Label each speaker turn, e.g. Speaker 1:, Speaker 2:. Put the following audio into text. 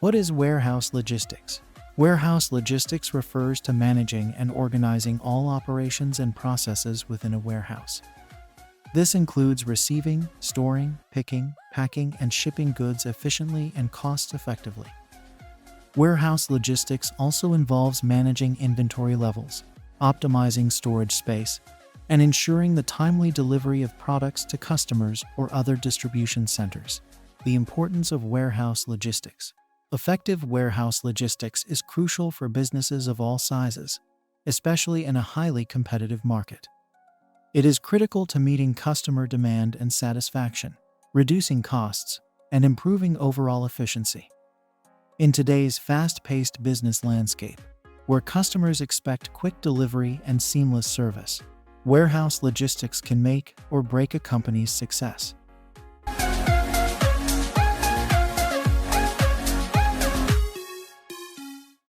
Speaker 1: What is warehouse logistics? Warehouse logistics refers to managing and organizing all operations and processes within a warehouse. This includes receiving, storing, picking, packing, and shipping goods efficiently and cost-effectively. Warehouse logistics also involves managing inventory levels, optimizing storage space, and ensuring the timely delivery of products to customers or other distribution centers. The importance of warehouse logistics. Effective warehouse logistics is crucial for businesses of all sizes, especially in a highly competitive market. It is critical to meeting customer demand and satisfaction, reducing costs, and improving overall efficiency. In today's fast-paced business landscape, where customers expect quick delivery and seamless service, warehouse logistics can make or break a company's success.